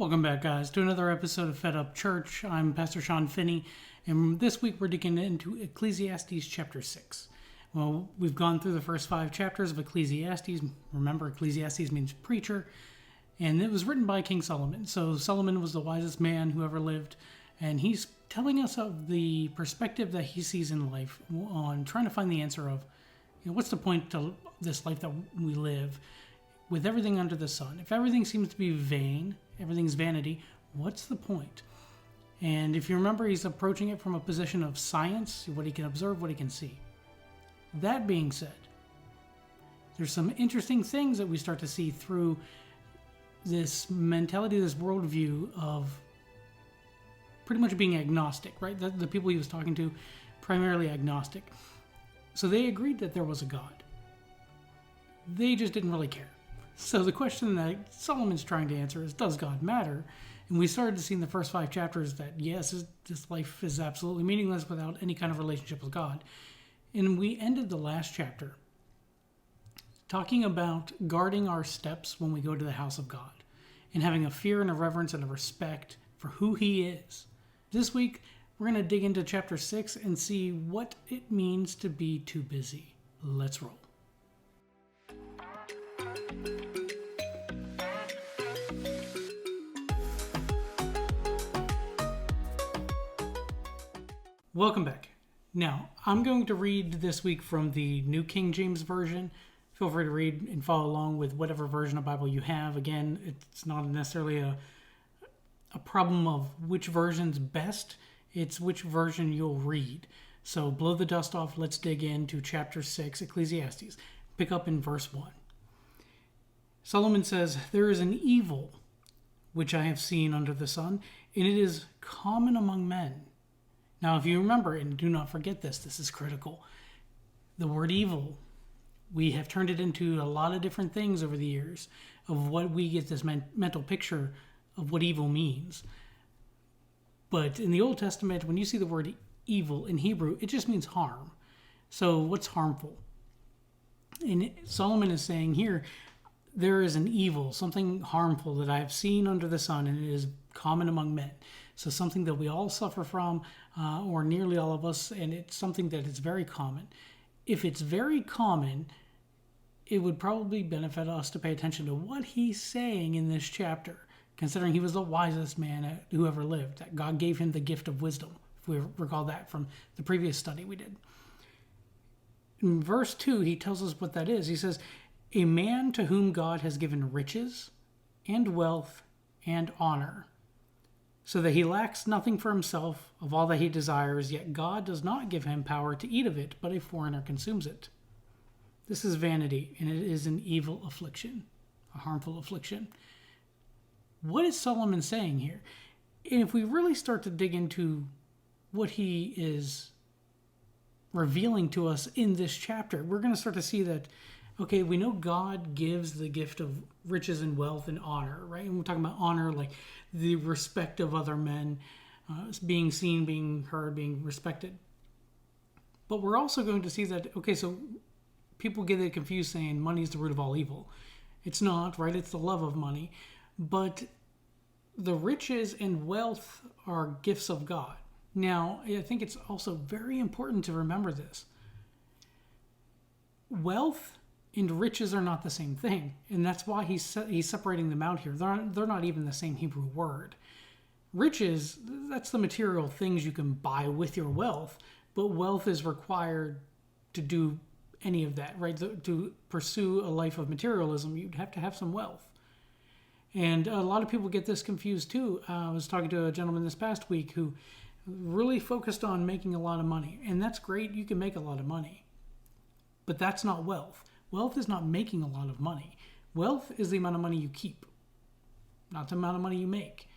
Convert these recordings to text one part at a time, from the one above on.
Welcome back, guys, to another episode of Fed Up Church. I'm Pastor Sean Finney, and this week we're digging into Ecclesiastes Chapter 6. Well, we've gone through the first 5 chapters of Ecclesiastes. Remember, Ecclesiastes means preacher, and it was written by King Solomon. So Solomon was the wisest man who ever lived, and he's telling us of the perspective that he sees in life on trying to find the answer of, what's the point to this life that we live with everything under the sun? If everything seems to be vain, everything's vanity, what's the point? And if you remember, he's approaching it from a position of science, what he can observe, what he can see. That being said, there's some interesting things that we start to see through this mentality, this worldview of pretty much being agnostic, right? The people he was talking to, primarily agnostic. So they agreed that there was a God. They just didn't really care. So the question that Solomon's trying to answer is, does God matter? And we started to see in the first 5 chapters that, yes, this life is absolutely meaningless without any kind of relationship with God. And we ended the last chapter talking about guarding our steps when we go to the house of God and having a fear and a reverence and a respect for who He is. This week, we're going to dig into chapter 6 and see what it means to be too busy. Let's roll. Welcome back. Now, I'm going to read this week from the New King James Version. Feel free to read and follow along with whatever version of Bible you have. Again, it's not necessarily a problem of which version's best. It's which version you'll read. So blow the dust off. Let's dig into chapter 6, Ecclesiastes. Pick up in verse 1. Solomon says, "There is an evil which I have seen under the sun, and it is common among men." Now, if you remember, and do not forget this is critical. The word evil, we have turned it into a lot of different things over the years of what we get this mental picture of what evil means. But in the Old Testament, when you see the word evil in Hebrew, it just means harm. So what's harmful? And Solomon is saying here, there is an evil, something harmful that I have seen under the sun, and it is common among men. So something that we all suffer from, or nearly all of us, and it's something that is very common. If it's very common, it would probably benefit us to pay attention to what he's saying in this chapter, considering he was the wisest man who ever lived, that God gave him the gift of wisdom, if we recall that from the previous study we did. In verse 2, he tells us what that is. He says, "A man to whom God has given riches and wealth and honor, so that he lacks nothing for himself of all that he desires, yet God does not give him power to eat of it, but a foreigner consumes it. This is vanity, and it is an evil affliction," a harmful affliction. What is Solomon saying here? And if we really start to dig into what he is revealing to us in this chapter, we're going to start to see that, okay, we know God gives the gift of riches and wealth and honor, right? And we're talking about honor, like the respect of other men, being seen, being heard, being respected. But we're also going to see that, okay, so people get it confused saying money is the root of all evil. It's not, right? It's the love of money. But the riches and wealth are gifts of God. Now, I think it's also very important to remember this. Wealth and riches are not the same thing, and that's why he's separating them out here. They're not even the same Hebrew word. Riches, that's the material things you can buy with your wealth, but wealth is required to do any of that, right? To pursue a life of materialism, you'd have to have some wealth. And a lot of people get this confused too. I was talking to a gentleman this past week who really focused on making a lot of money, and that's great. You can make a lot of money, but that's not wealth. Wealth is not making a lot of money. Wealth is the amount of money you keep, not the amount of money you make.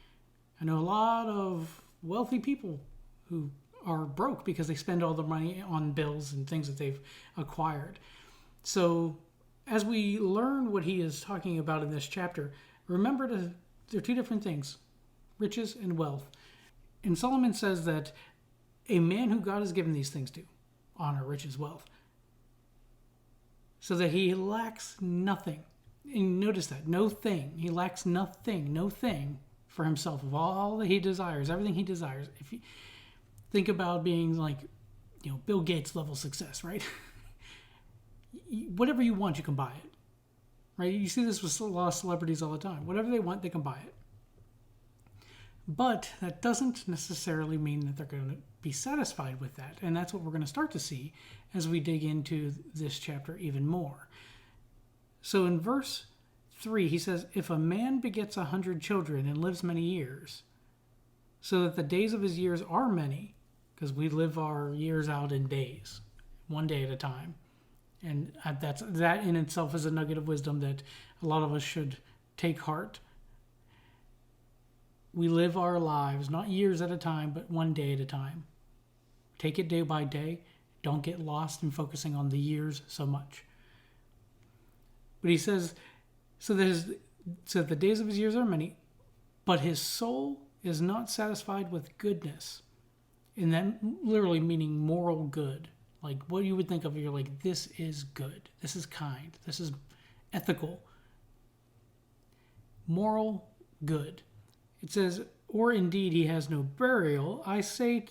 I know a lot of wealthy people who are broke because they spend all their money on bills and things that they've acquired. So as we learn what he is talking about in this chapter, remember they're two different things, riches and wealth. And Solomon says that a man who God has given these things to, honor, riches, wealth, so that he lacks nothing. And notice that, no thing. He lacks nothing, no thing for himself of all that he desires, everything he desires. If you think about being like, Bill Gates level success, right? Whatever you want, you can buy it, right? You see this with a lot of celebrities all the time. Whatever they want, they can buy it. But that doesn't necessarily mean that they're going to be satisfied with that. And that's what we're going to start to see as we dig into this chapter even more. So in verse 3, he says, if a man begets 100 children and lives many years, so that the days of his years are many, because we live our years out in days, one day at a time. And that in itself is a nugget of wisdom that a lot of us should take heart. We live our lives, not years at a time, but one day at a time. Take it day by day. Don't get lost in focusing on the years so much. But he says, so the days of his years are many, but his soul is not satisfied with goodness. And that literally meaning moral good. Like what you would think of, you're like, this is good. This is kind. This is ethical. Moral good. It says, or indeed he has no burial. I say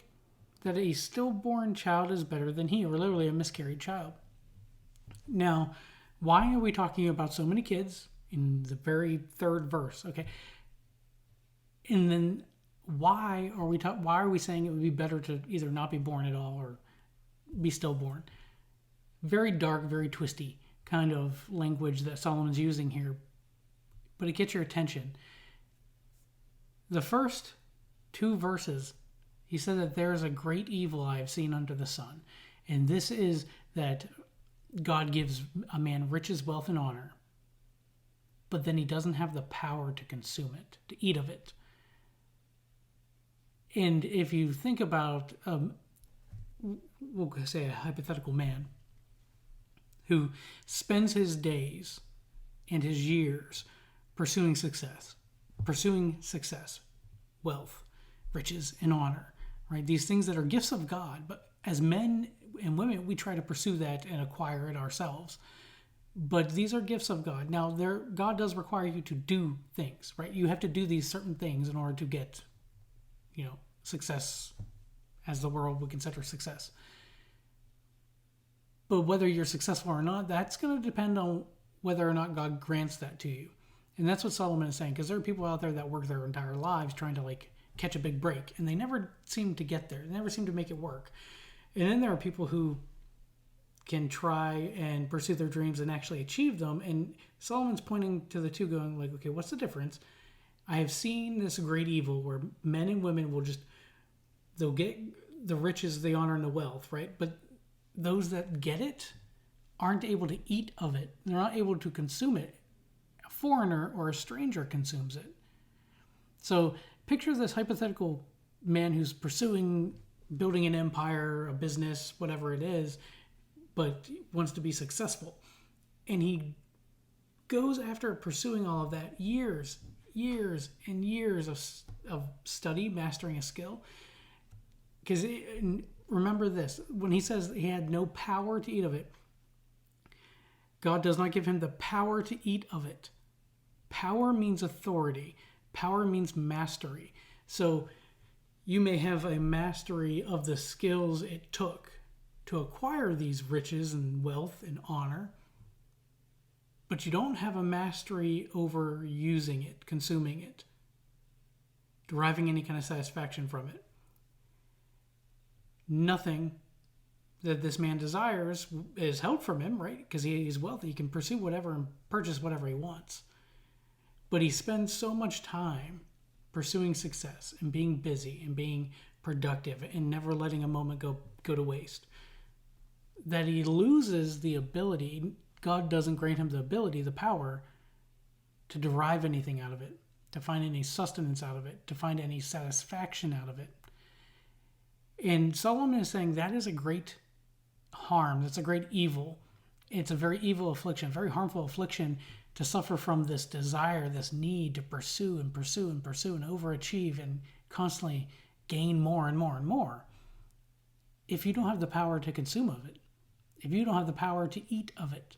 that a stillborn child is better than he, or literally a miscarried child. Now, why are we talking about so many kids in the very third verse? Okay. And then why are we saying it would be better to either not be born at all or be stillborn? Very dark, very twisty kind of language that Solomon's using here. But it gets your attention. The first 2 verses, he said that there is a great evil I have seen under the sun. And this is that God gives a man riches, wealth, and honor. But then he doesn't have the power to consume it, to eat of it. And if you think about, we'll say a hypothetical man who spends his days and his years pursuing success, wealth, riches, and honor, right? These things that are gifts of God, but as men and women, we try to pursue that and acquire it ourselves. But these are gifts of God. Now, God does require you to do things, right? You have to do these certain things in order to get, success as the world would consider success. But whether you're successful or not, that's going to depend on whether or not God grants that to you. And that's what Solomon is saying, because there are people out there that work their entire lives trying to catch a big break, and they never seem to get there. They never seem to make it work. And then there are people who can try and pursue their dreams and actually achieve them. And Solomon's pointing to the two, going okay, what's the difference? I have seen this great evil where men and women they'll get the riches, the honor, and the wealth, right? But those that get it aren't able to eat of it. They're not able to consume it. A foreigner or a stranger consumes it. So picture this hypothetical man who's pursuing building an empire, a business, whatever it is, but wants to be successful. And he goes after pursuing all of that years and years of study, mastering a skill. Because remember this, when he says he had no power to eat of it, God does not give him the power to eat of it. Power means authority. Power means mastery. So you may have a mastery of the skills it took to acquire these riches and wealth and honor, but you don't have a mastery over using it, consuming it, deriving any kind of satisfaction from it. Nothing that this man desires is held from him, right? Because he's wealthy. He can pursue whatever and purchase whatever he wants. But he spends so much time pursuing success and being busy and being productive and never letting a moment go to waste that he loses the ability. God doesn't grant him the ability, the power to derive anything out of it, to find any sustenance out of it, to find any satisfaction out of it. And Solomon is saying that is a great harm. That's a great evil. It's a very evil affliction, very harmful affliction to suffer from this desire, this need to pursue and pursue and pursue and overachieve and constantly gain more and more and more. If you don't have the power to consume of it, if you don't have the power to eat of it,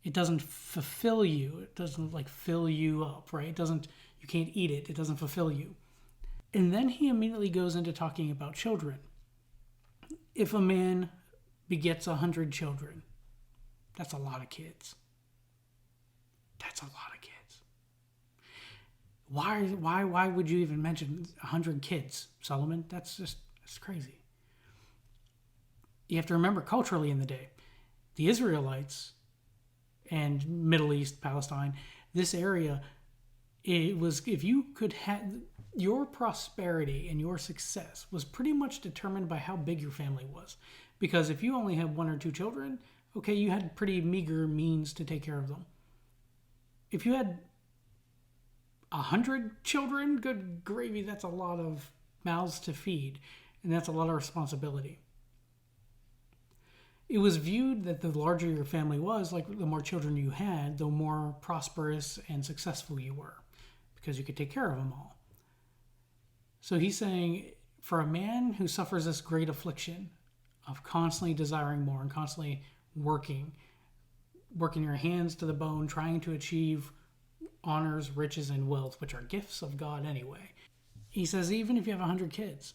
it doesn't fulfill you. It doesn't fill you up, right? You can't eat it. It doesn't fulfill you. And then he immediately goes into talking about children. If a man begets 100 children, that's a lot of kids. That's a lot of kids. Why would you even mention 100 kids, Solomon? That's crazy. You have to remember culturally in the day, the Israelites and Middle East, Palestine, this area, it was, if you could have, your prosperity and your success was pretty much determined by how big your family was. Because if you only had 1 or 2 children, okay, you had pretty meager means to take care of them. If you had 100 children, good gravy, that's a lot of mouths to feed, and that's a lot of responsibility. It was viewed that the larger your family was, like the more children you had, the more prosperous and successful you were, because you could take care of them all. So he's saying, for a man who suffers this great affliction of constantly desiring more and constantly working your hands to the bone, trying to achieve honors, riches, and wealth, which are gifts of God anyway. He says, even if you have 100 kids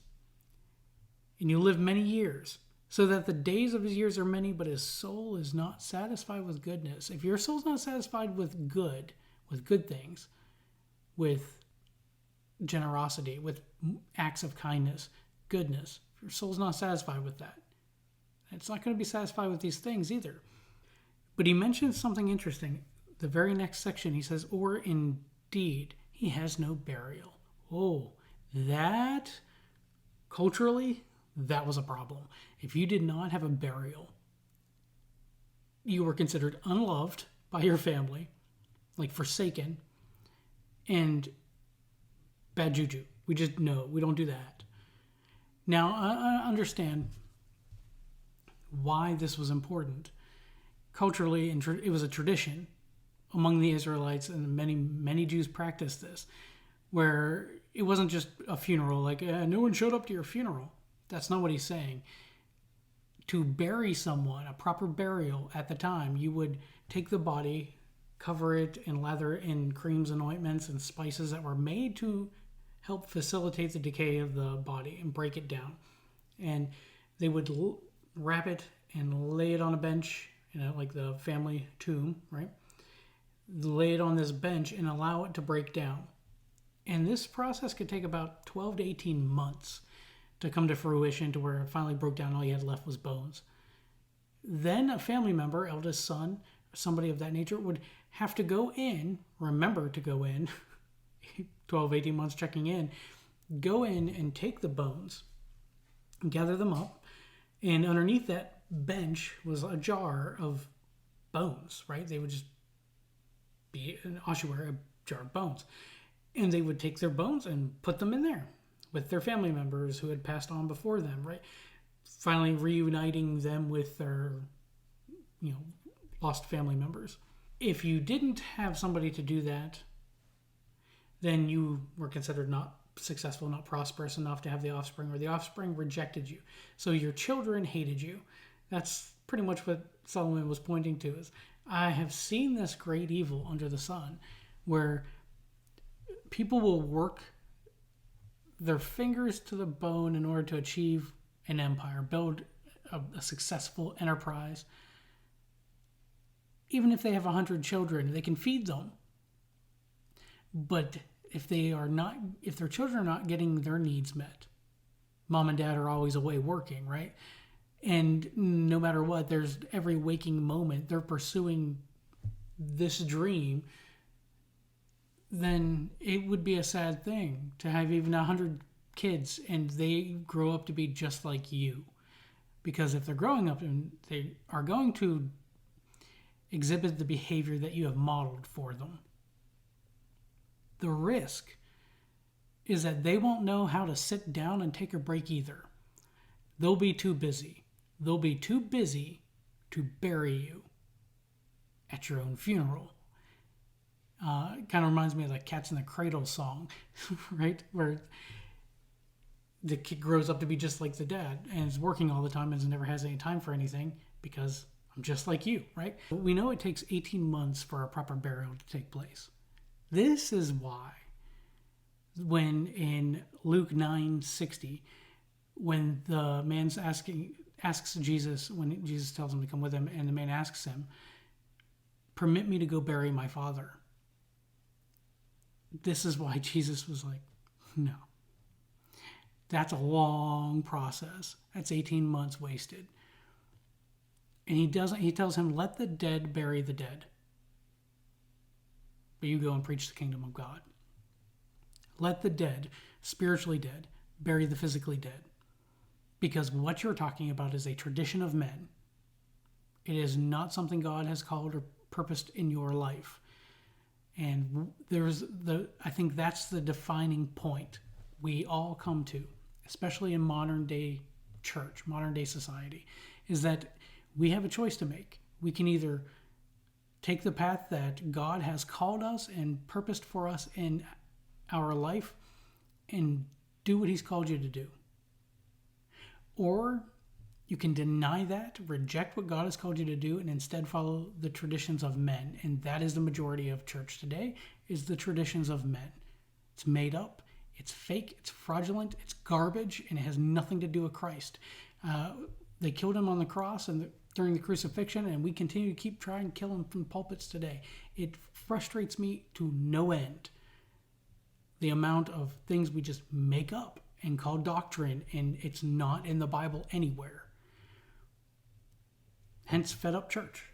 and you live many years, so that the days of his years are many, but his soul is not satisfied with goodness. If your soul's not satisfied with good things, with generosity, with acts of kindness, goodness, if your soul's not satisfied with that, it's not going to be satisfied with these things either. But he mentions something interesting. The very next section, he says, or indeed, he has no burial. Oh, that, culturally, that was a problem. If you did not have a burial, you were considered unloved by your family, like forsaken, and bad juju. We don't do that. Now, I understand why this was important. Culturally, it was a tradition among the Israelites, and many Jews practiced this, where it wasn't just a funeral, like no one showed up to your funeral. That's not what he's saying. To bury someone, a proper burial at the time, you would take the body, cover it, and lather it in creams and ointments and spices that were made to help facilitate the decay of the body and break it down. And they would wrap it and lay it on a bench, like the family tomb, right? Lay it on this bench and allow it to break down. And this process could take about 12 to 18 months to come to fruition, to where it finally broke down. All you had left was bones. Then a family member, eldest son, somebody of that nature, would have to remember to go in, 12, 18 months checking in, go in and take the bones, gather them up, and underneath that bench was a jar of bones, right? They would just be an ossuary, a jar of bones. And they would take their bones and put them in there with their family members who had passed on before them, right? Finally reuniting them with their, lost family members. If you didn't have somebody to do that, then you were considered not successful, not prosperous enough to have the offspring, or the offspring rejected you. So your children hated you. That's pretty much what Solomon was pointing to, is I have seen this great evil under the sun, where people will work their fingers to the bone in order to achieve an empire, build a successful enterprise. Even if they have 100 children, they can feed them. But if their children are not getting their needs met, mom and dad are always away working, right? And no matter what, there's every waking moment they're pursuing this dream, then it would be a sad thing to have even 100 kids and they grow up to be just like you. Because if they're growing up and they are going to exhibit the behavior that you have modeled for them, the risk is that they won't know how to sit down and take a break either. They'll be too busy. They'll be too busy to bury you at your own funeral. It kind of reminds me of the Cats in the Cradle song, right? Where the kid grows up to be just like the dad and is working all the time and never has any time for anything because I'm just like you, right? But we know it takes 18 months for a proper burial to take place. This is why when in Luke 9:60, when the man's asks Jesus, when Jesus tells him to come with him, and the man asks him, "Permit me to go bury my father." This is why Jesus was like, no. That's a long process. That's 18 months wasted. And he tells him, "Let the dead bury the dead. But you go and preach the kingdom of God." Let the dead, spiritually dead, bury the physically dead. Because what you're talking about is a tradition of men. It is not something God has called or purposed in your life. And I think that's the defining point we all come to, especially in modern day church, modern day society, is that we have a choice to make. We can either take the path that God has called us and purposed for us in our life and do what he's called you to do. Or you can deny that, reject what God has called you to do, and instead follow the traditions of men. And that is the majority of church today, is the traditions of men. It's made up, it's fake, it's fraudulent, it's garbage, and it has nothing to do with Christ. They killed him on the cross and during the crucifixion, and we continue to keep trying to kill him from pulpits today. It frustrates me to no end, the amount of things we just make up and call doctrine, and it's not in the Bible anywhere. Hence, fed up church.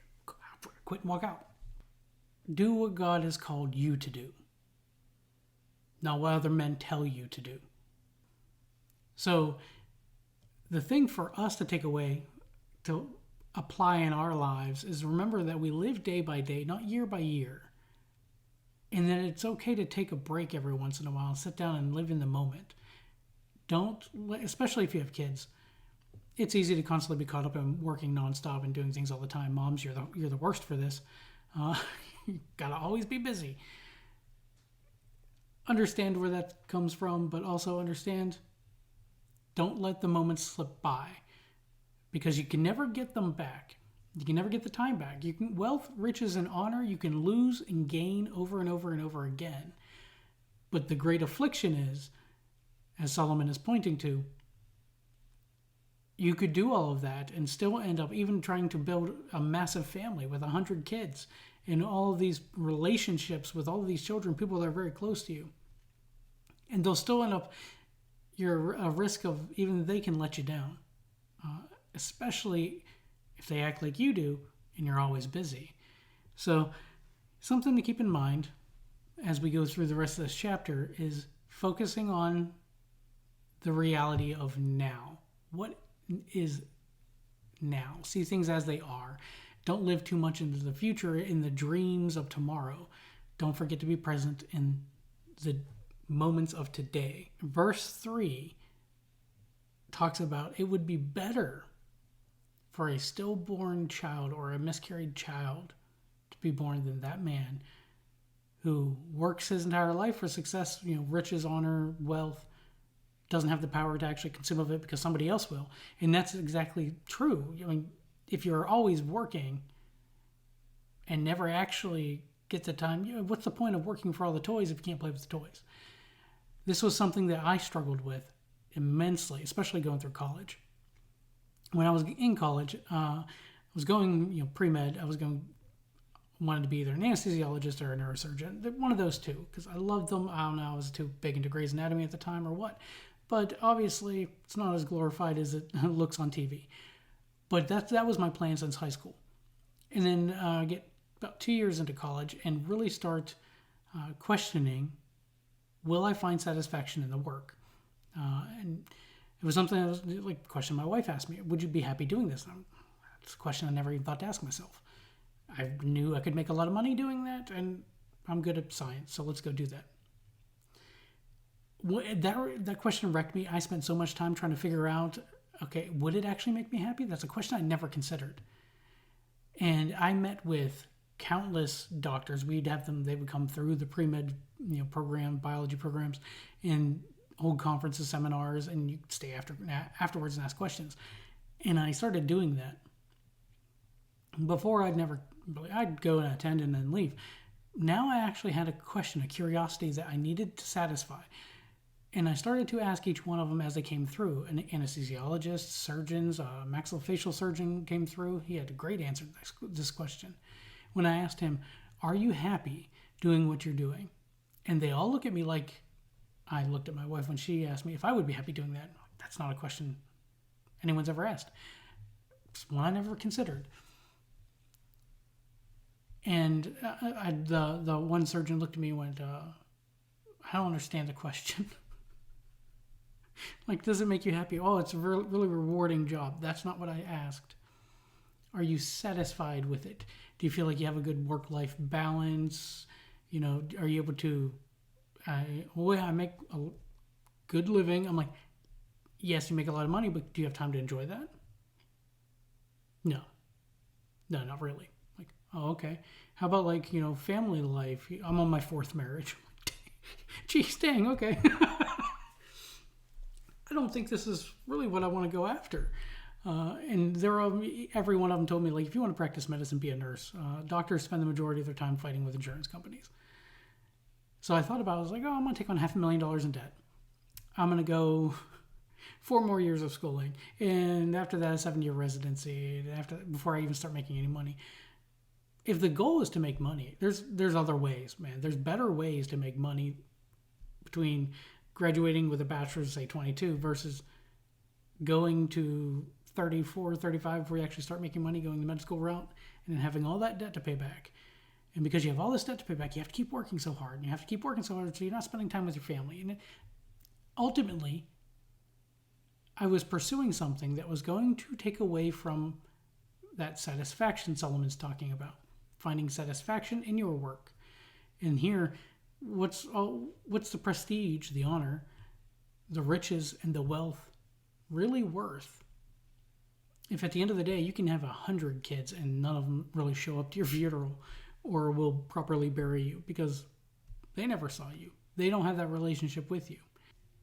Quit and walk out. Do what God has called you to do, not what other men tell you to do. So, the thing for us to take away, to apply in our lives, is remember that we live day by day, not year by year. And that it's okay to take a break every once in a while and sit down and live in the moment. Don't, especially if you have kids, it's easy to constantly be caught up in working nonstop and doing things all the time. Moms, you're the worst for this. You gotta always be busy. Understand where that comes from, but also understand, don't let the moments slip by, because you can never get them back. You can never get the time back. You can wealth, riches, and honor you can lose and gain over and over and over again. But the great affliction is, as Solomon is pointing to, you could do all of that and still end up even trying to build a massive family with 100 kids and all of these relationships with all of these children, people that are very close to you. And they'll still end up, you're a risk of even they can let you down, especially if they act like you do and you're always busy. So something to keep in mind as we go through the rest of this chapter is focusing on the reality of now. What is now? See things as they are. Don't live too much into the future, in the dreams of tomorrow. Don't forget to be present in the moments of today. Verse 3 talks about it would be better for a stillborn child or a miscarried child to be born than that man who works his entire life for success, riches, honor, wealth, doesn't have the power to actually consume of it because somebody else will. And that's exactly true. I mean, if you're always working and never actually get the time, what's the point of working for all the toys if you can't play with the toys? This was something that I struggled with immensely, especially going through college. When I was in college, I was going, pre-med, wanted to be either an anesthesiologist or a neurosurgeon. One of those two, because I loved them. I don't know, I was too big into Grey's Anatomy at the time or what. But obviously, it's not as glorified as it looks on TV. But that was my plan since high school. And then get about 2 years into college and really start questioning, will I find satisfaction in the work? And it was something that was like a question my wife asked me, would you be happy doing this? It's a question I never even thought to ask myself. I knew I could make a lot of money doing that, and I'm good at science, so let's go do that. That question wrecked me. I spent so much time trying to figure out, okay, would it actually make me happy? That's a question I never considered. And I met with countless doctors. They would come through the pre-med program, biology programs, and hold conferences, seminars, and you could stay afterwards and ask questions. And I started doing that. Before I'd go and attend and then leave. Now I actually had a question, a curiosity that I needed to satisfy. And I started to ask each one of them as they came through. An anesthesiologist, surgeons, a maxillofacial surgeon came through. He had a great answer to this question. When I asked him, are you happy doing what you're doing? And they all look at me like I looked at my wife when she asked me if I would be happy doing that. That's not a question anyone's ever asked. It's one I never considered. And the one surgeon looked at me and went, I don't understand the question. Like, does it make you happy? Oh, it's a really rewarding job. That's not what I asked. Are you satisfied with it? Do you feel like you have a good work-life balance? You know, are you able to, I make a good living. I'm like, yes, you make a lot of money, but do you have time to enjoy that? No, not really. Like, oh, okay. How about like, you know, family life? I'm on my 4th marriage. Geez, dang, okay. I don't think this is really what I want to go after. And every one of them told me, like, if you want to practice medicine, be a nurse. Doctors spend the majority of their time fighting with insurance companies. So I thought about it. I was like, I'm going to take on $500,000 in debt. I'm going to go 4 more years of schooling. And after that, a 7-year residency before I even start making any money. If the goal is to make money, there's other ways, man. There's better ways to make money between graduating with a bachelor's, say 22, versus going to 34, 35 before you actually start making money, going the med school route, and then having all that debt to pay back. And because you have all this debt to pay back, you have to keep working so hard. And you have to keep working so hard so you're not spending time with your family. And ultimately, I was pursuing something that was going to take away from that satisfaction Solomon's talking about. Finding satisfaction in your work. And here, what's the prestige, the honor, the riches, and the wealth really worth if at the end of the day you can have 100 kids and none of them really show up to your funeral or will properly bury you because they never saw you. They don't have that relationship with you.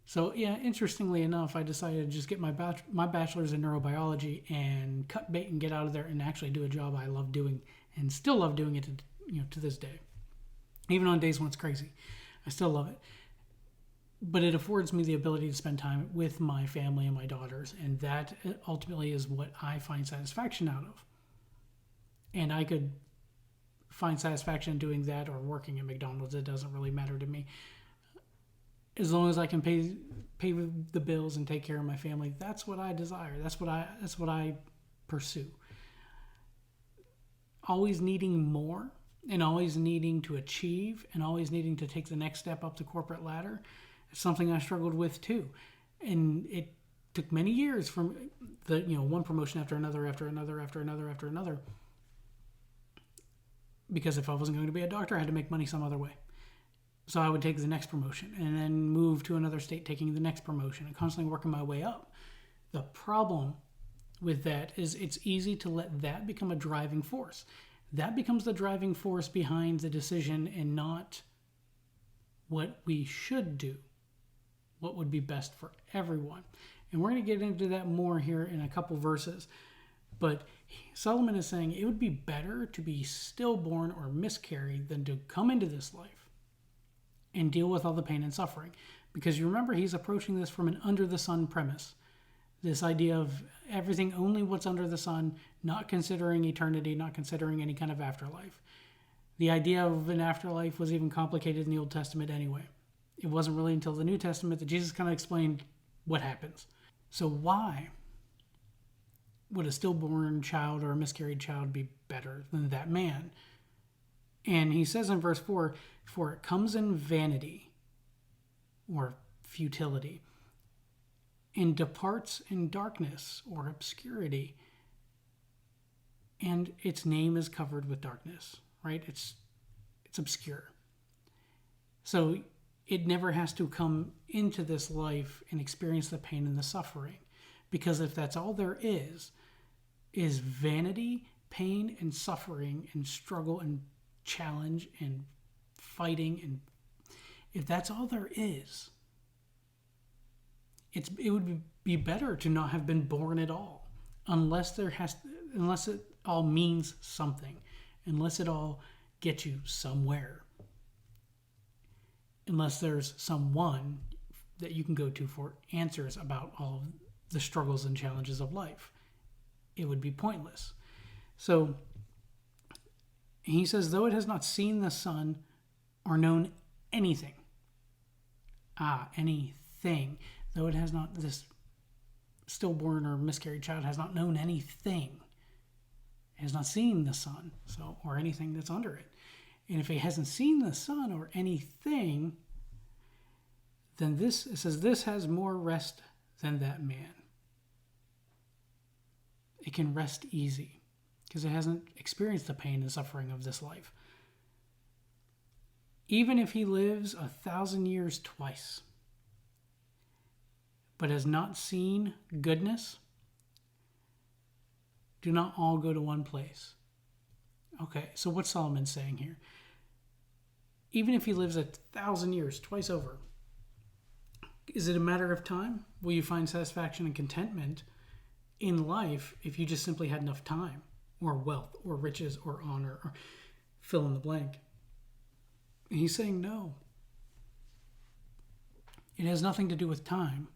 So yeah, interestingly enough, I decided to just get my bachelor's in neurobiology and cut bait and get out of there and actually do a job I love doing and still love doing it to this day. Even on days when it's crazy, I still love it. But it affords me the ability to spend time with my family and my daughters, and that ultimately is what I find satisfaction out of. And I could find satisfaction in doing that or working at McDonald's. It doesn't really matter to me. As long as I can pay the bills and take care of my family, that's what I desire. That's what I pursue. Always needing more and always needing to achieve and always needing to take the next step up the corporate ladder is something I struggled with too. And it took many years from one promotion after another, because if I wasn't going to be a doctor, I had to make money some other way. So I would take the next promotion and then move to another state, taking the next promotion and constantly working my way up. The problem with that is it's easy to let that become a driving force. That becomes the driving force behind the decision and not what we should do, what would be best for everyone. And we're going to get into that more here in a couple verses. But Solomon is saying it would be better to be stillborn or miscarried than to come into this life and deal with all the pain and suffering. Because you remember, he's approaching this from an under the sun premise. This idea of everything only what's under the sun, not considering eternity, not considering any kind of afterlife. The idea of an afterlife was even complicated in the Old Testament anyway. It wasn't really until the New Testament that Jesus kind of explained what happens. So why would a stillborn child or a miscarried child be better than that man? And he says in verse 4, for it comes in vanity or futility and departs in darkness or obscurity, and its name is covered with darkness, right? It's obscure. So it never has to come into this life and experience the pain and the suffering, because if that's all there is vanity, pain, and suffering, and struggle, and challenge, and fighting, and if that's all there is, it would be better to not have been born at all, unless it all means something, unless it all gets you somewhere, unless there's someone that you can go to for answers about all of the struggles and challenges of life. It would be pointless. So he says, though it has not seen the Son or known anything. Anything. Though it has not, this stillborn or miscarried child has not known anything. It has not seen the Son, so, or anything that's under it. And if it hasn't seen the Son or anything, then it says this has more rest than that man. It can rest easy because it hasn't experienced the pain and suffering of this life. Even if he lives 1,000 years twice, but has not seen goodness, do not all go to one place. Okay, so what's Solomon saying here? Even if he lives 1,000 years twice over, is it a matter of time? Will you find satisfaction and contentment in life if you just simply had enough time, or wealth, or riches, or honor, or fill in the blank? And he's saying no. It has nothing to do with time.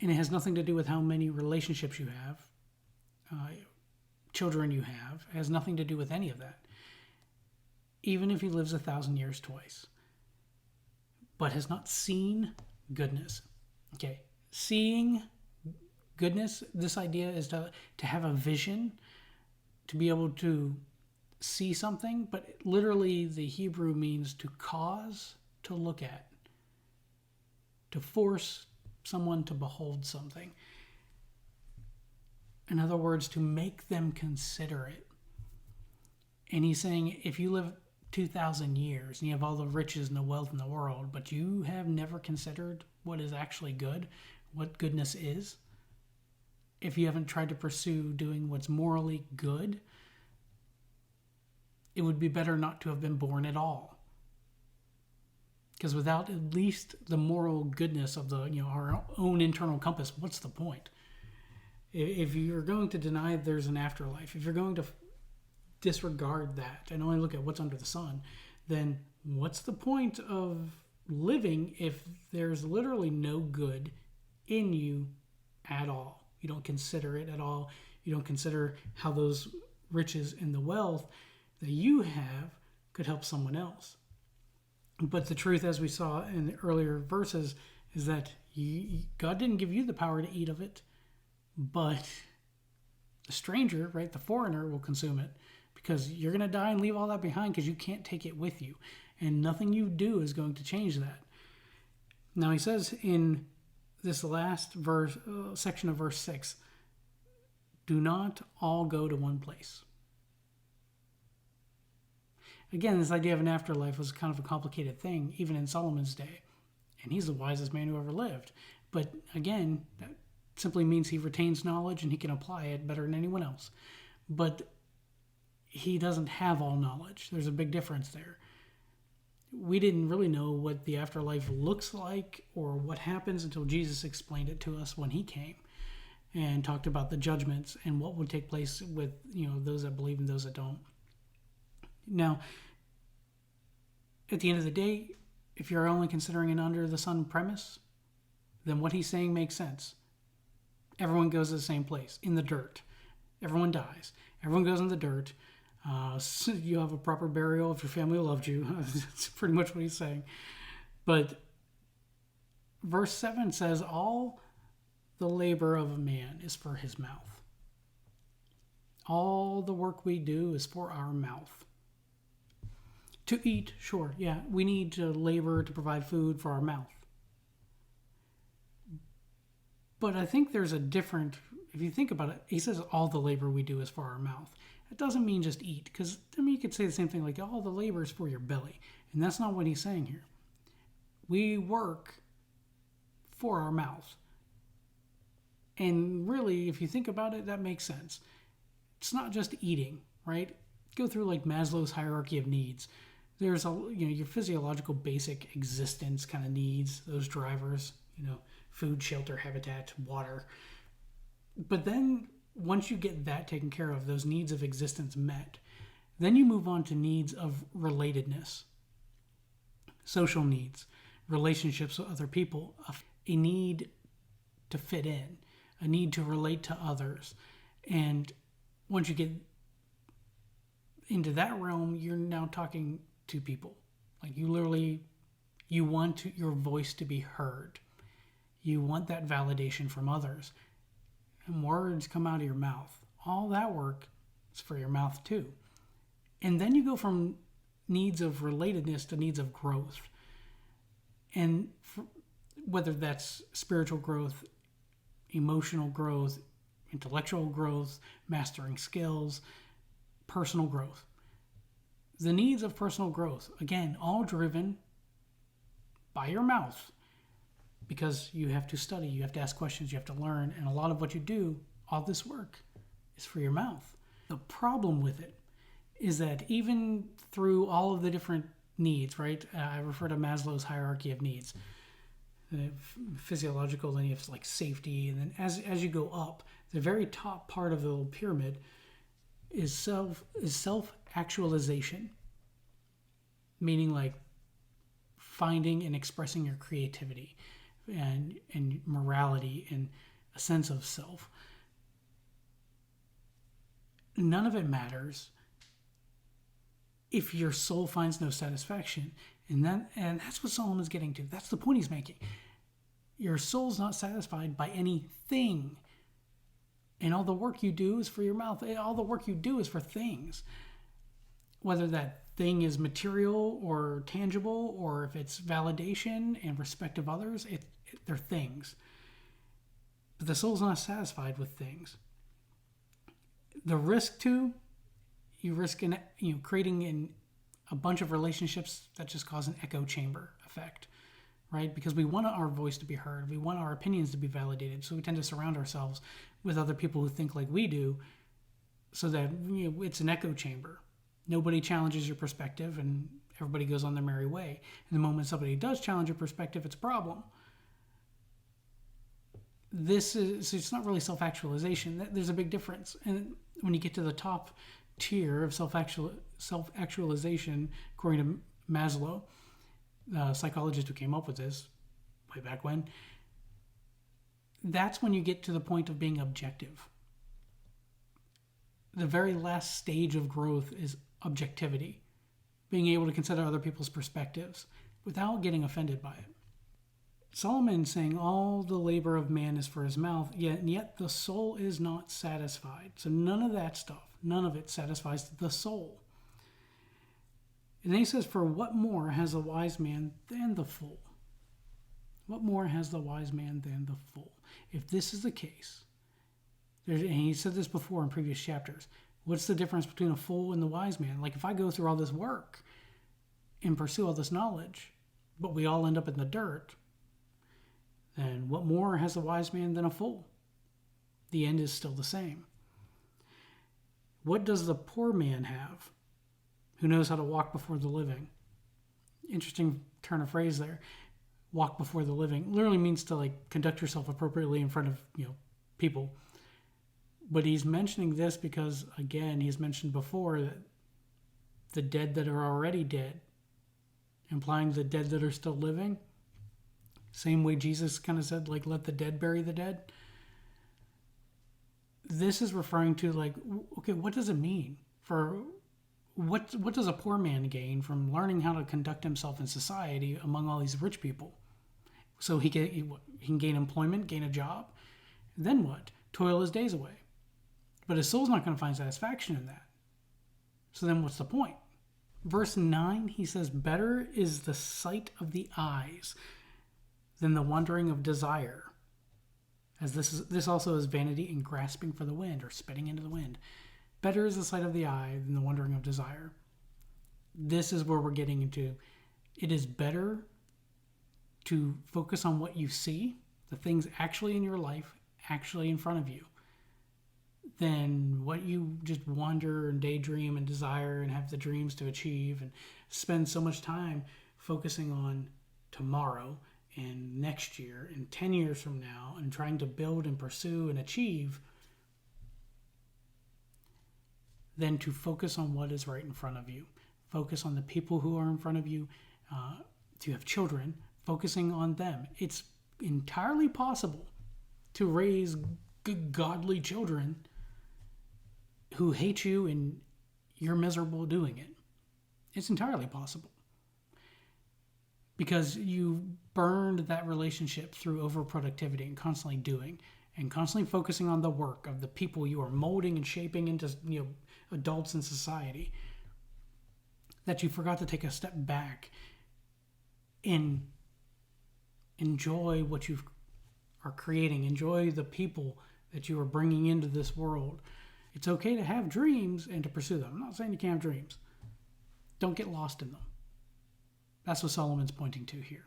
And it has nothing to do with how many relationships you have, children you have. It has nothing to do with any of that. Even if he lives 1,000 years twice, but has not seen goodness. Okay, seeing goodness, this idea is to have a vision, to be able to see something, but literally the Hebrew means to cause to look at, to force someone to behold something. In other words, to make them consider it. And he's saying, if you live 2,000 years and you have all the riches and the wealth in the world, but you have never considered what is actually good, what goodness is, if you haven't tried to pursue doing what's morally good, it would be better not to have been born at all. Because without at least the moral goodness of our own internal compass, what's the point? If you're going to deny there's an afterlife, if you're going to disregard that and only look at what's under the sun, then what's the point of living if there's literally no good in you at all? You don't consider it at all. You don't consider how those riches and the wealth that you have could help someone else. But the truth, as we saw in the earlier verses, is that God didn't give you the power to eat of it, but the stranger, right, the foreigner will consume it, because you're going to die and leave all that behind because you can't take it with you. And nothing you do is going to change that. Now he says in this last verse, section of verse 6, do not all go to one place. Again, this idea of an afterlife was kind of a complicated thing, even in Solomon's day. And he's the wisest man who ever lived. But again, that simply means he retains knowledge and he can apply it better than anyone else. But he doesn't have all knowledge. There's a big difference there. We didn't really know what the afterlife looks like or what happens until Jesus explained it to us when he came and talked about the judgments and what would take place with those that believe and those that don't. Now, at the end of the day, if you're only considering an under the sun premise, then what he's saying makes sense. Everyone goes to the same place, in the dirt. Everyone dies. Everyone goes in the dirt. So you have a proper burial if your family loved you. That's pretty much what he's saying. But verse 7 says, all the labor of a man is for his mouth. All the work we do is for our mouth. To eat, sure, yeah, we need to labor to provide food for our mouth. But I think there's a different, if you think about it, he says all the labor we do is for our mouth. It doesn't mean just eat, because you could say the same thing like all the labor is for your belly. And that's not what he's saying here. We work for our mouth. And really, if you think about it, that makes sense. It's not just eating, right? Go through like Maslow's hierarchy of needs. There's your physiological basic existence kind of needs, those drivers, food, shelter, habitat, water. But then once you get that taken care of, those needs of existence met, then you move on to needs of relatedness, social needs, relationships with other people, a need to fit in, a need to relate to others. And once you get into that realm, you're now talking to people. Like you want your voice to be heard. You want that validation from others. And words come out of your mouth. All that work is for your mouth too. And then you go from needs of relatedness to needs of growth. And whether that's spiritual growth, emotional growth, intellectual growth, mastering skills, personal growth. The needs of personal growth, again, all driven by your mouth, because you have to study, you have to ask questions, you have to learn, and a lot of what you do, all this work, is for your mouth. The problem with it is that even through all of the different needs, right? I refer to Maslow's hierarchy of needs. Physiological, then you have like safety, and then as you go up, the very top part of the little pyramid is self-actualization, meaning like finding and expressing your creativity and morality and a sense of self. None of it matters if your soul finds no satisfaction. And that's what Solomon's getting to. That's the point he's making. Your soul's not satisfied by anything. And all the work you do is for your mouth. All the work you do is for things. Whether that thing is material or tangible, or if it's validation and respect of others, they're things. But the soul's not satisfied with things. The risk too, you risk creating a bunch of relationships that just cause an echo chamber effect, right? Because we want our voice to be heard. We want our opinions to be validated. So we tend to surround ourselves with other people who think like we do, so that it's an echo chamber. Nobody challenges your perspective, and everybody goes on their merry way. And the moment somebody does challenge your perspective, it's a problem. It's not really self-actualization. There's a big difference. And when you get to the top tier of self-actualization, according to Maslow, the psychologist who came up with this way back when, that's when you get to the point of being objective. The very last stage of growth is objectivity, being able to consider other people's perspectives without getting offended by it. Solomon saying all the labor of man is for his mouth, yet the soul is not satisfied. So none of that stuff, none of it satisfies the soul. And then he says, for what more has the wise man than the fool? What more has the wise man than the fool? If this is the case, and he said this before in previous chapters, what's the difference between a fool and the wise man? Like if I go through all this work and pursue all this knowledge, but we all end up in the dirt, then what more has the wise man than a fool? The end is still the same. What does the poor man have who knows how to walk before the living? Interesting turn of phrase there. Walk before the living literally means to like conduct yourself appropriately in front of people. But he's mentioning this because, again, he's mentioned before that the dead that are already dead, implying the dead that are still living. Same way Jesus kind of said, like, let the dead bury the dead. This is referring to, like, okay, what does it mean? For what does a poor man gain from learning how to conduct himself in society among all these rich people? So he can gain employment, gain a job. Then what? Toil his days away. But his soul's not going to find satisfaction in that. So then what's the point? Verse 9, he says, better is the sight of the eyes than the wandering of desire. As this also is vanity and grasping for the wind, or spitting into the wind. Better is the sight of the eye than the wandering of desire. This is where we're getting into. It is better to focus on what you see, the things actually in your life, actually in front of you, than what you just wander and daydream and desire and have the dreams to achieve and spend so much time focusing on tomorrow and next year and 10 years from now and trying to build and pursue and achieve, than to focus on what is right in front of you. Focus on the people who are in front of you. If you have children, focusing on them. It's entirely possible to raise godly children who hate you and you're miserable doing it. It's entirely possible. Because you burned that relationship through overproductivity and constantly doing and constantly focusing on the work of the people you are molding and shaping into, adults in society, that you forgot to take a step back and enjoy what you are creating, enjoy the people that you are bringing into this world. It's okay to have dreams and to pursue them. I'm not saying you can't have dreams. Don't get lost in them. That's what Solomon's pointing to here.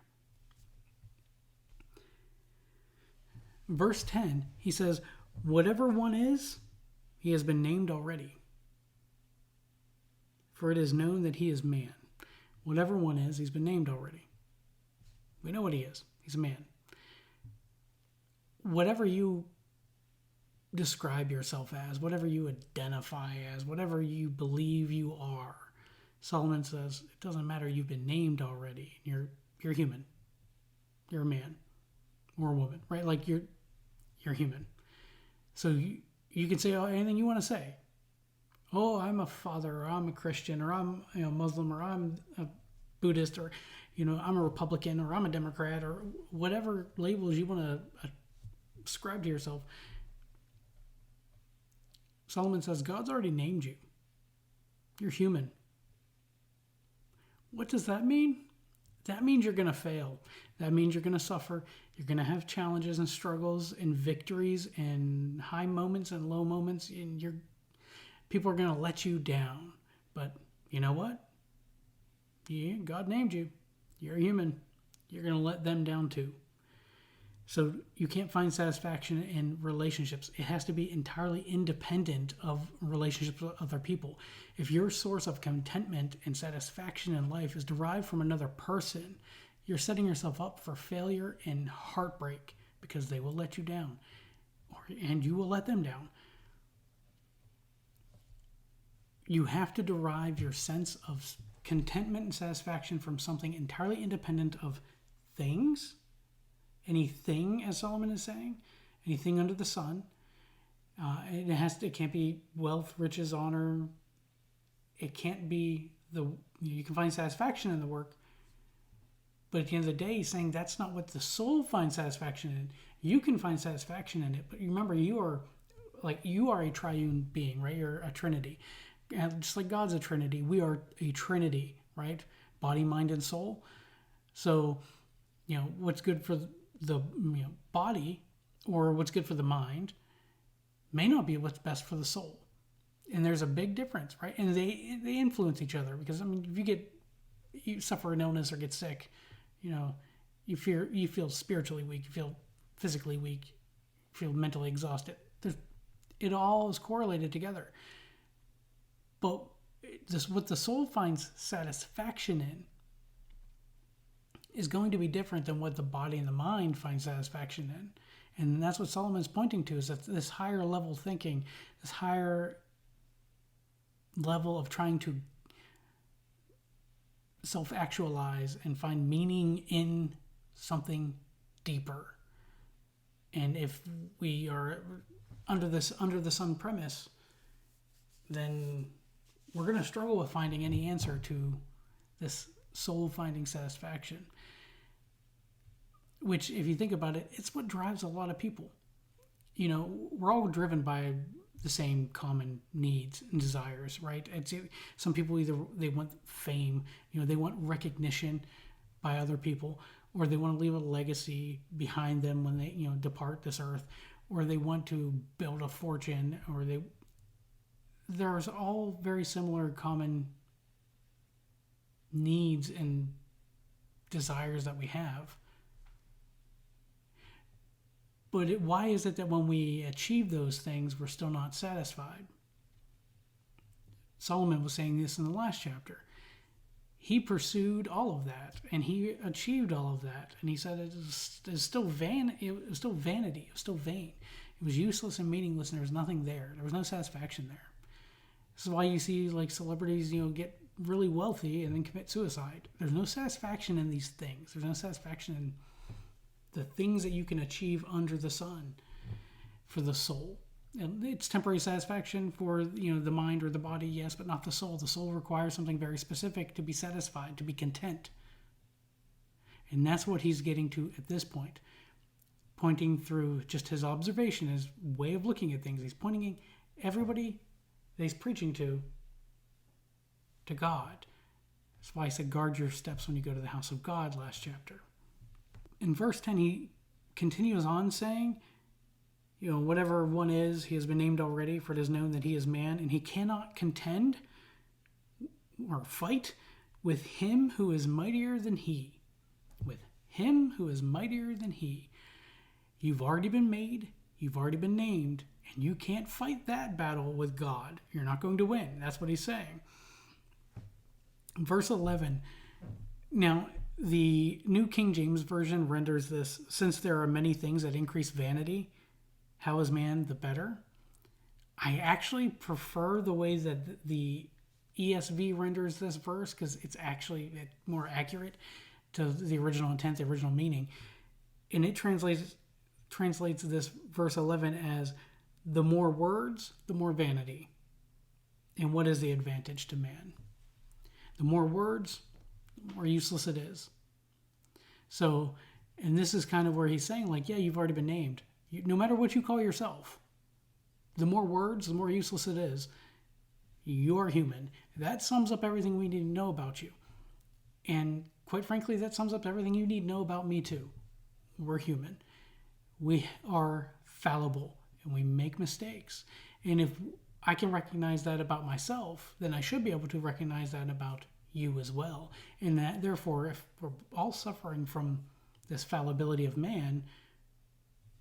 Verse 10, he says, whatever one is, he has been named already. For it is known that he is man. Whatever one is, he's been named already. We know what he is. He's a man. Whatever you describe yourself as, whatever you identify as, whatever you believe you are, Solomon says, it doesn't matter, you've been named already. You're human. You're a man or a woman, right? Like you're human. So you can say anything you want to say. Oh, I'm a father, or I'm a Christian, or I'm Muslim, or I'm a Buddhist, or I'm a Republican, or I'm a Democrat, or whatever labels you want to ascribe to yourself. Solomon says God's already named you. You're human. What does that mean? That means you're going to fail. That means you're going to suffer. You're going to have challenges and struggles and victories and high moments and low moments. And people are going to let you down. But you know what? Yeah, God named you. You're a human. You're going to let them down too. So you can't find satisfaction in relationships. It has to be entirely independent of relationships with other people. If your source of contentment and satisfaction in life is derived from another person, you're setting yourself up for failure and heartbreak because they will let you down, and you will let them down. You have to derive your sense of contentment and satisfaction from something entirely independent of things. Anything, as Solomon is saying, anything under the sun. It can't be wealth, riches, honor. It can't be you can find satisfaction in the work, but at the end of the day, he's saying that's not what the soul finds satisfaction in. You can find satisfaction in it, but remember, you are a triune being, right? You're a trinity, and just like God's a trinity, we are a trinity, right? Body, mind, and soul. So, what's good for the body or what's good for the mind may not be what's best for the soul, and there's a big difference, right? And they influence each other, because if you suffer an illness or get sick, you feel spiritually weak, you feel physically weak, you feel mentally exhausted. It all is correlated together. But what the soul finds satisfaction in is going to be different than what the body and the mind find satisfaction in. And that's what Solomon's pointing to, is that this higher level thinking, this higher level of trying to self-actualize and find meaning in something deeper. And if we are under the sun premise, then we're going to struggle with finding any answer to this soul finding satisfaction. Which, if you think about it, it's what drives a lot of people. We're all driven by the same common needs and desires, right? Some people they want fame, they want recognition by other people, or they want to leave a legacy behind them when they, depart this earth, or they want to build a fortune, or there's all very similar common needs and desires that we have. But why is it that when we achieve those things, we're still not satisfied? Solomon was saying this in the last chapter. He pursued all of that, and he achieved all of that. And he said it was still vanity. It was still vain. It was useless and meaningless, and there was nothing there. There was no satisfaction there. This is why you see celebrities, get really wealthy and then commit suicide. There's no satisfaction in these things. There's no satisfaction in the things that you can achieve under the sun for the soul. And it's temporary satisfaction for the mind or the body, yes, but not the soul. The soul requires something very specific to be satisfied, to be content. And that's what he's getting to at this point, pointing through just his observation, his way of looking at things. He's pointing everybody that he's preaching to God. That's why I said guard your steps when you go to the house of God last chapter. In verse 10, he continues on saying, whatever one is, he has been named already, for it is known that he is man, and he cannot contend or fight with him who is mightier than he. With him who is mightier than he. You've already been made, you've already been named, and you can't fight that battle with God. You're not going to win. That's what he's saying. Verse 11. Now, the New King James Version renders this, since there are many things that increase vanity, how is man the better? I actually prefer the way that the ESV renders this verse because it's actually more accurate to the original intent, the original meaning. And it translates this verse 11 as the more words, the more vanity. And what is the advantage to man? The more words, the more useless it is. So, and this is kind of where he's saying, you've already been named. No matter what you call yourself, the more words, the more useless it is. You're human. That sums up everything we need to know about you. And quite frankly, that sums up everything you need to know about me too. We're human. We are fallible and we make mistakes. And if I can recognize that about myself, then I should be able to recognize that about you as well. And that therefore, if we're all suffering from this fallibility of man,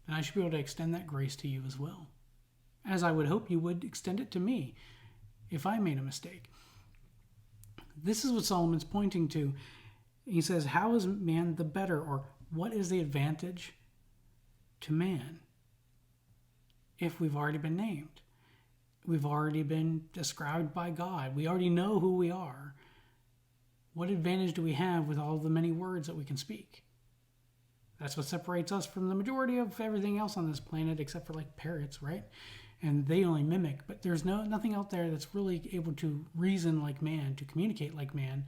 then I should be able to extend that grace to you as well. As I would hope you would extend it to me if I made a mistake. This is what Solomon's pointing to. He says, how is man the better? Or what is the advantage to man? If we've already been named. We've already been described by God. We already know who we are. What advantage do we have with all the many words that we can speak? That's what separates us from the majority of everything else on this planet, except for parrots, right? And they only mimic. But there's nothing out there that's really able to reason like man, to communicate like man.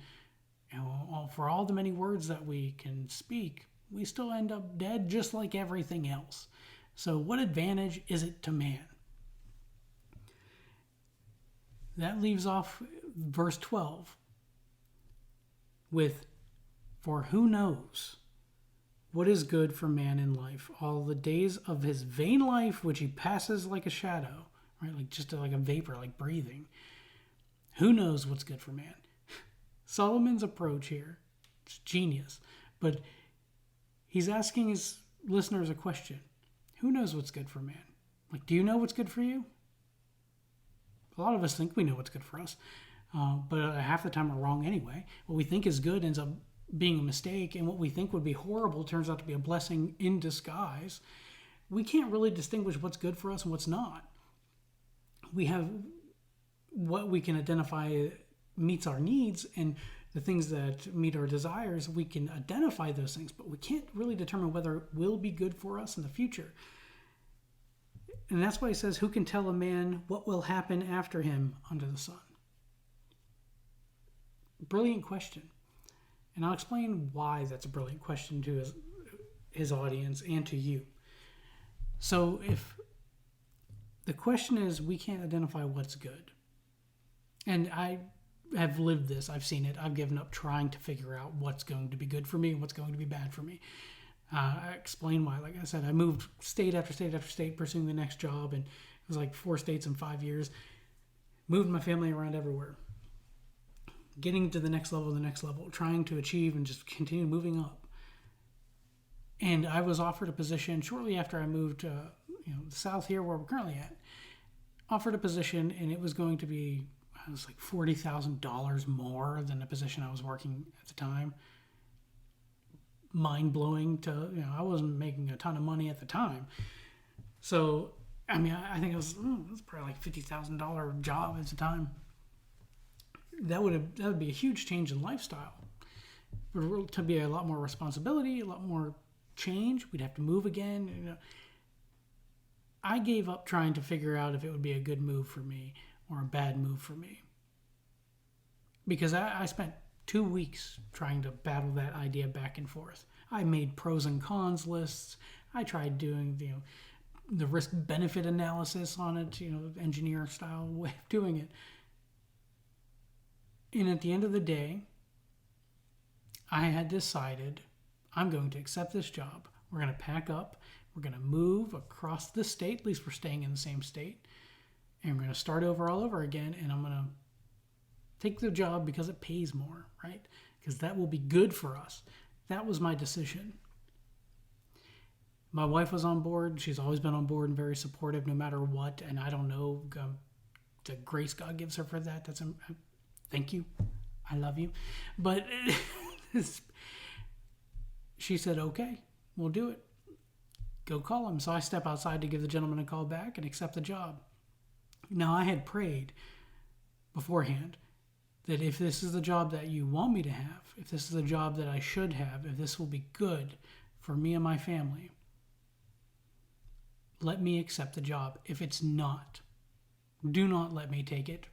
For all the many words that we can speak, we still end up dead just like everything else. So what advantage is it to man? That leaves off verse 12 with, for who knows what is good for man in life, all the days of his vain life, which he passes like a shadow, right? Just like a vapor, like breathing. Who knows what's good for man? Solomon's approach here, it's genius. But he's asking his listeners a question. Who knows what's good for man? Do you know what's good for you? A lot of us think we know what's good for us, but half the time we're wrong anyway. What we think is good ends up being a mistake, and what we think would be horrible turns out to be a blessing in disguise. We can't really distinguish what's good for us and what's not. We have what we can identify meets our needs, and the things that meet our desires, we can identify those things, but we can't really determine whether it will be good for us in the future. And that's why he says, who can tell a man what will happen after him under the sun? Brilliant question. And I'll explain why that's a brilliant question to his audience and to you. So if the question is, we can't identify what's good. And I have lived this. I've seen it. I've given up trying to figure out what's going to be good for me and what's going to be bad for me. I explain why. Like I said, I moved state after state after state pursuing the next job, and it was 4 states in 5 years. Moved my family around everywhere. Getting to the next level, trying to achieve and just continue moving up. And I was offered a position shortly after I moved to south here where we're currently at. Offered a position, and it was going to be, it was $40,000 more than the position I was working at the time. Mind-blowing to, I wasn't making a ton of money at the time. So, I think it was probably $50,000 job at the time. that would be a huge change in lifestyle. It would to be a lot more responsibility, a lot more change. We'd have to move again. I gave up trying to figure out if it would be a good move for me or a bad move for me. Because I spent 2 weeks trying to battle that idea back and forth. I made pros and cons lists. I tried doing the risk-benefit analysis on it, engineer-style way of doing it. And at the end of the day, I had decided I'm going to accept this job. We're going to pack up. We're going to move across the state. At least we're staying in the same state. And we're going to start over all over again. And I'm going to take the job because it pays more, right? Because that will be good for us. That was my decision. My wife was on board. She's always been on board and very supportive no matter what. And I don't know the grace God gives her for that. Thank you. I love you. But she said, okay, we'll do it. Go call him. So I step outside to give the gentleman a call back and accept the job. Now, I had prayed beforehand that if this is the job that you want me to have, if this is the job that I should have, if this will be good for me and my family, let me accept the job. If it's not, do not let me take it.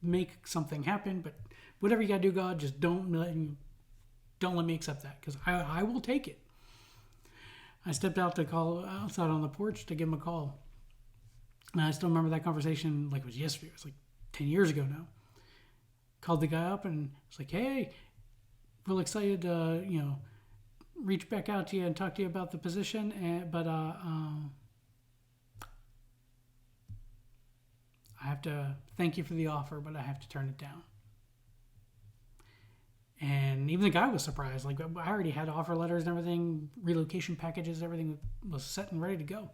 Make something happen, but whatever you got to do, God, just don't let me accept that, because I will take it. I stepped out to call outside on the porch to give him a call. And I still remember that conversation like it was yesterday. It was like 10 years ago now. Called the guy up and was like, hey, real excited to, reach back out to you and talk to you about the position. But I have to thank you for the offer, but I have to turn it down. And even the guy was surprised. Like, I already had offer letters and everything, relocation packages, everything was set and ready to go.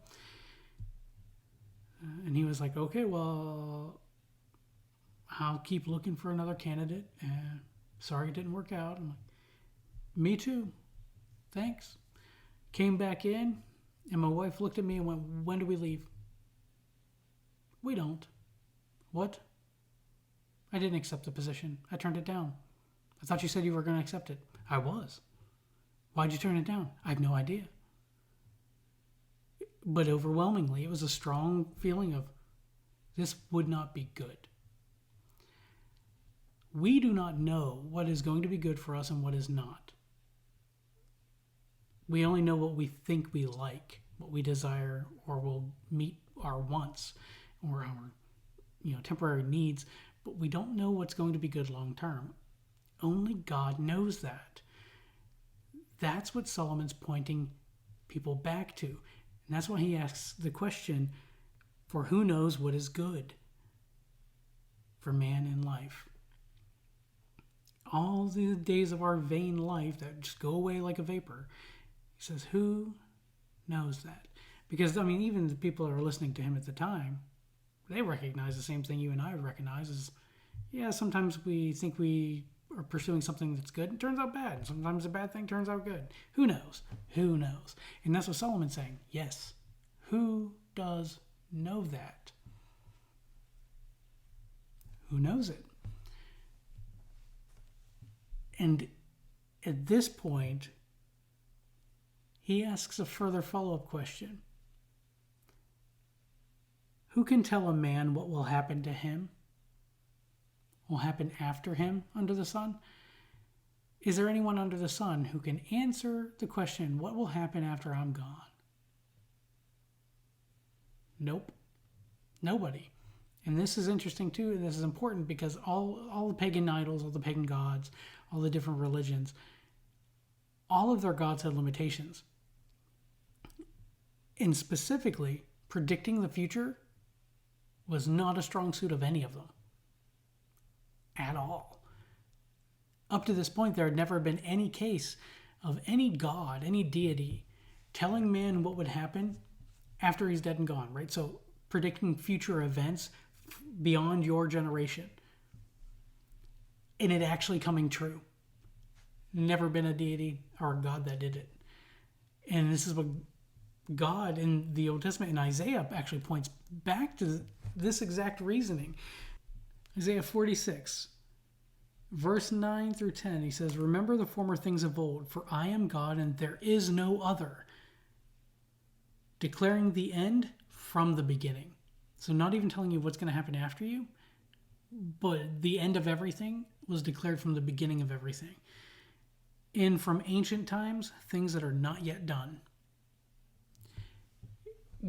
And he was like, okay, well, I'll keep looking for another candidate. Sorry it didn't work out. I'm like, me too. Thanks. Came back in, and my wife looked at me and went, when do we leave? We don't. What? I didn't accept the position. I turned it down. I thought you said you were going to accept it. I was. Why'd you turn it down? I have no idea. But overwhelmingly, it was a strong feeling of this would not be good. We do not know what is going to be good for us and what is not. We only know what we think we like, what we desire, or will meet our wants or our temporary needs, but we don't know what's going to be good long term. Only God knows that. That's what Solomon's pointing people back to. And that's why he asks the question, for who knows what is good for man in life? All the days of our vain life that just go away like a vapor. He says, who knows that? Because, even the people that are listening to him at the time, they recognize the same thing you and I recognize is, sometimes we think we are pursuing something that's good, it turns out bad. And sometimes a bad thing turns out good. Who knows? Who knows? And that's what Solomon's saying. Yes. Who does know that? Who knows it? And at this point, he asks a further follow-up question. Who can tell a man what will happen to him? Will happen after him under the sun? Is there anyone under the sun who can answer the question, what will happen after I'm gone? Nope. Nobody. And this is interesting too, and this is important because all the pagan idols, all the pagan gods, all the different religions, all of their gods had limitations. And specifically, predicting the future was not a strong suit of any of them. At all. Up to this point, there had never been any case of any god, any deity, telling man what would happen after he's dead and gone, right? So predicting future events beyond your generation. And it actually coming true. Never been a deity or a god that did it. And this is what God in the Old Testament, in Isaiah, actually points back to this exact reasoning. Isaiah 46, Verse 9 through 10, he says, "Remember the former things of old, for I am God and there is no other, declaring the end from the beginning." So not even telling you what's going to happen after you, but the end of everything was declared from the beginning of everything. And from ancient times, things that are not yet done.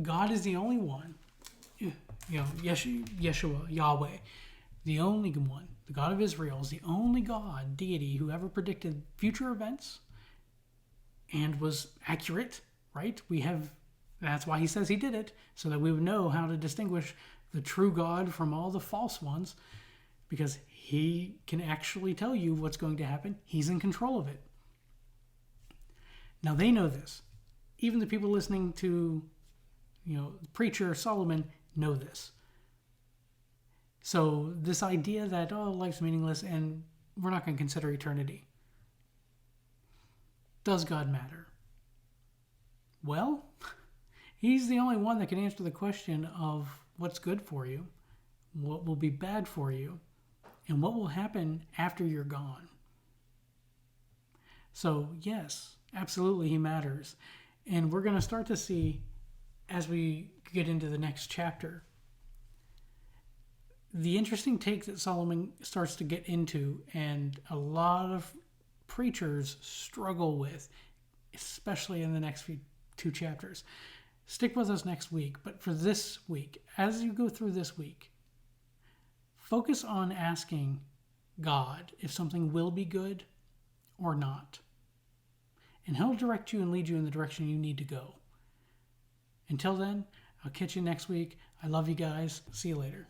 God is the only one, Yeshua, Yahweh, the only one, the God of Israel, is the only God, deity, who ever predicted future events and was accurate, right? That's why he says he did it, so that we would know how to distinguish the true God from all the false ones, because he can actually tell you what's going to happen. He's in control of it. Now they know this. Even the people listening to, the preacher Solomon know this. So this idea that, life's meaningless and we're not going to consider eternity. Does God matter? Well, he's the only one that can answer the question of what's good for you, what will be bad for you, and what will happen after you're gone. So yes, absolutely he matters. And we're going to start to see, as we get into the next chapter, the interesting take that Solomon starts to get into, and a lot of preachers struggle with, especially in the next two chapters. Stick with us next week, but for this week, as you go through this week, focus on asking God if something will be good or not. And he'll direct you and lead you in the direction you need to go. Until then, I'll catch you next week. I love you guys. See you later.